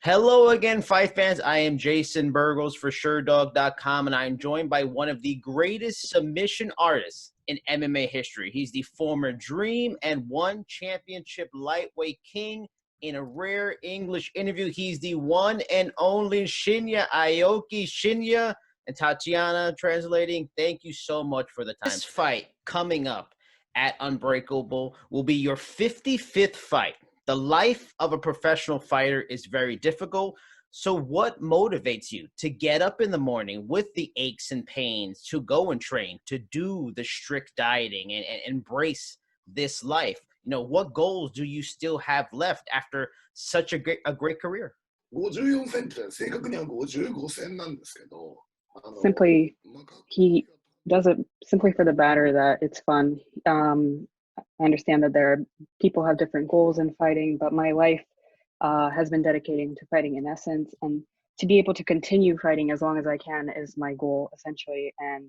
Hello again, fight fans. I am Jason Burgos for SureDog.com, and I am joined by one of the greatest submission artists in MMA history. He's the former Dream and One Championship lightweight king. In a rare English interview, he's the one and only Shinya Aoki. Shinya and Tatiana translating, thank you so much for the time. This fight coming up at Unbreakable will be your 55th fight. The life of a professional fighter is very difficult. So what motivates you to get up in the morning with the aches and pains, to go and train, to do the strict dieting and embrace this life? You know, what goals do you still have left after such a great career? 54センチで正確には55戦なんですけど、Simply, he does it simply for the batter that it's fun. I understand that people have different goals in fighting, but my life has been dedicating to fighting in essence, and to be able to continue fighting as long as I can is my goal essentially, and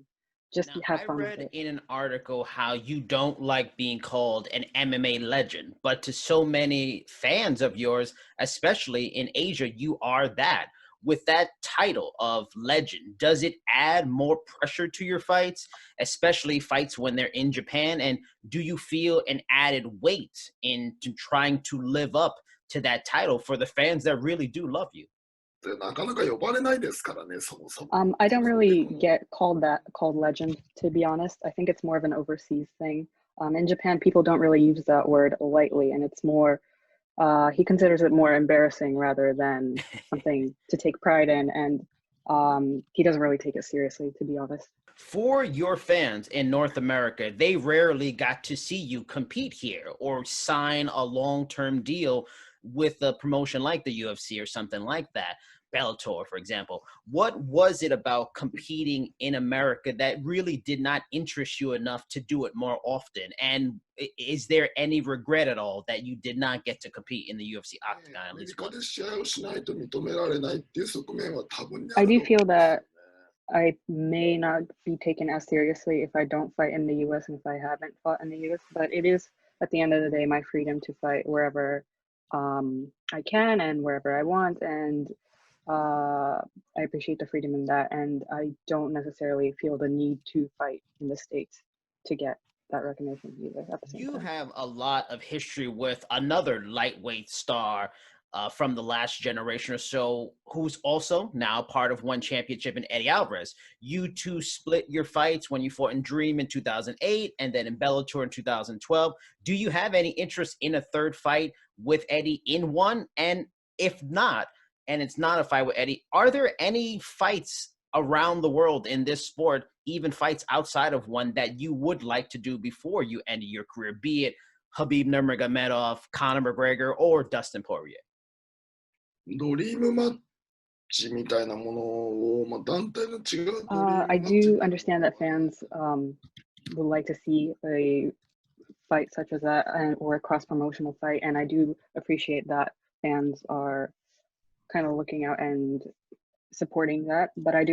just have fun with it. I read in an article how you don't like being called an MMA legend, but to so many fans of yours, especially in Asia, you are that. With that title of legend, does it add more pressure to your fights, especially fights when they're in Japan? And do you feel an added weight into trying to live up to that title for the fans that really do love you? なかなか呼ばれないですからね、そもそも。I don't really get called legend, to be honest. I think it's more of an overseas thing. In Japan, people don't really use that word lightly, and it's more, he considers it more embarrassing rather than something to take pride in, and he doesn't really take it seriously, to be honest. For your fans in North America, they rarely got to see you compete here or sign a long-term deal with a promotion like the UFC or something like that, Bellator, for example. What was it about competing in America that really did not interest you enough to do it more often? And is there any regret at all that you did not get to compete in the UFC octagon at least once? I do feel that I may not be taken as seriously if I don't fight in the US and if I haven't fought in the US, but it is, at the end of the day, my freedom to fight wherever I can and wherever I want, and I appreciate the freedom in that, and I don't necessarily feel the need to fight in the States to get that recognition either at the same time. You have a lot of history with another lightweight star from the last generation or so, who's also now part of One Championship, in Eddie Alvarez. You two split your fights when you fought in Dream in 2008 and then in Bellator in 2012. Do you have any interest in a third fight with Eddie in one? And if not, and it's not a fight with Eddie, are there any fights around the world in this sport, even fights outside of one, that you would like to do before you end your career, be it Khabib Nurmagomedov, Conor McGregor, or Dustin Poirier? ドリームマッチみたいなものを、団体の違う I do understand that fans would like to see a fight such as that, or a cross-promotional fight, and I do appreciate that fans are kind of looking out and supporting that, but I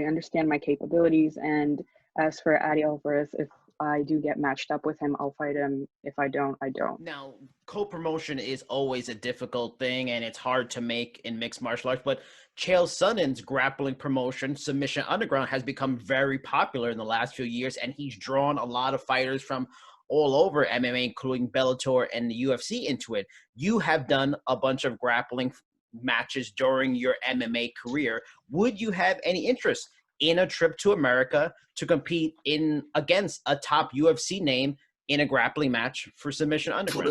understand my capabilities, and as for Eddie Alvarez, if I do get matched up with him, I'll fight him. If I don't, I don't. Now, co-promotion is always a difficult thing, and it's hard to make in mixed martial arts, but Chael Sonnen's grappling promotion, Submission Underground, has become very popular in the last few years, and he's drawn a lot of fighters from all over MMA, including Bellator and the UFC, into it. You have done a bunch of grappling matches during your MMA career. Would you have any interest in a trip to America to compete against a top UFC name in a grappling match for Submission Underground?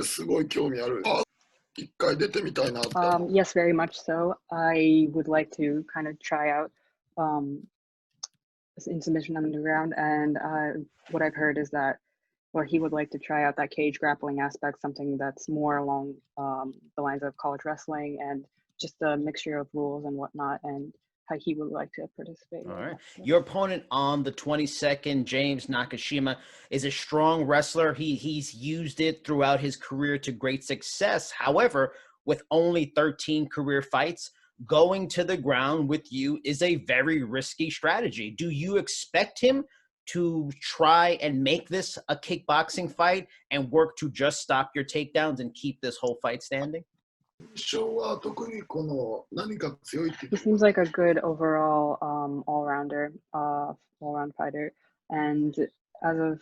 Yes, very much so. I would like to kind of try out in Submission Underground, and what I've heard is that, well, he would like to try out that cage grappling aspect, something that's more along the lines of college wrestling, and just a mixture of rules and whatnot, and how he would like to participate. All right. Your opponent on the 22nd, James Nakashima, is a strong wrestler. He's used it throughout his career to great success. However, with only 13 career fights, going to the ground with you is a very risky strategy. Do you expect him to try and make this a kickboxing fight and work to just stop your takedowns and keep this whole fight standing? 印象は特にこの何か強いって He seems like a good overall all-rounder, all-round fighter. And as of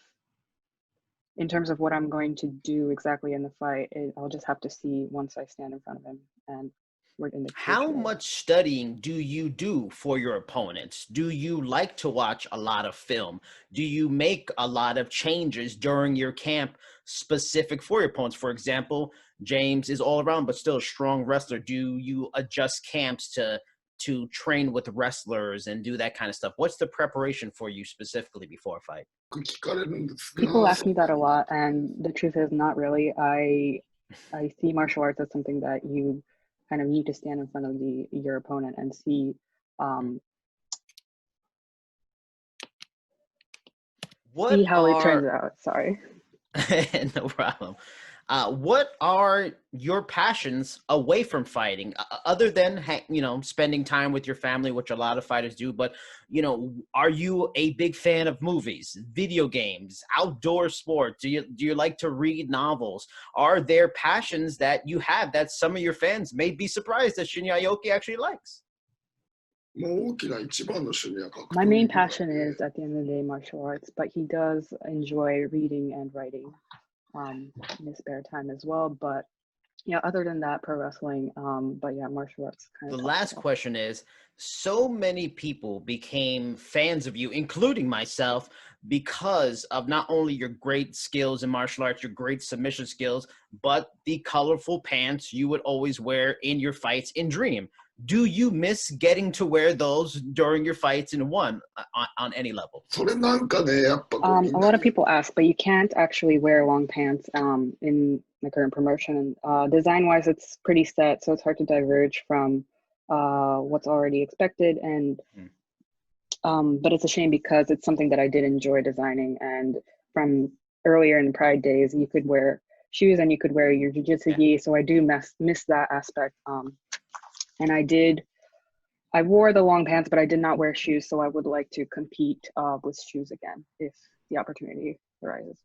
in terms of what I'm going to do exactly in the fight, I'll just have to see once I stand in front of him and we're in the How cage. much studying do you do for your opponents? Do you like to watch a lot of film? Do you make a lot of changes during your camp specific for your opponents? For example, James is all around but still a strong wrestler. Do you adjust camps to train with wrestlers and do that kind of stuff? What's the preparation for you specifically before a fight? 聞かれるんですが、 People ask me that a lot, and the truth is not really. I see martial arts as something that you kind of need to stand in front of your opponent and see see how it turns out. Sorry. No problem. What are your passions away from fighting, other than spending time with your family, which a lot of fighters do? But are you a big fan of movies, video games, outdoor sports? Do you like to read novels? Are there passions that you have that some of your fans may be surprised that Shinya Aoki actually likes? もう大きな一番の趣味は格闘技 My main passion is, at the end of the day, martial arts, but he does enjoy reading and writing in his spare time as well. But yeah, other than that, pro wrestling, but yeah, martial arts kind of. The last question is, so many people became fans of you, including myself, because of not only your great skills in martial arts, your great submission skills, but the colorful pants you would always wear in your fights in Dream. Do you miss getting to wear those during your fights in One on any level? それなんかね、やっぱこうみん A な lot of people ask, but you can't actually wear long pants in the current promotion. Design-wise, it's pretty set, so it's hard to diverge from what's already expected. And but it's a shame because it's something that I did enjoy designing. And from earlier in Pride days, you could wear shoes and you could wear your jiu-jitsu gi. So I do miss that aspect. And I wore the long pants, but I did not wear shoes. So I would like to compete with shoes again if the opportunity arises.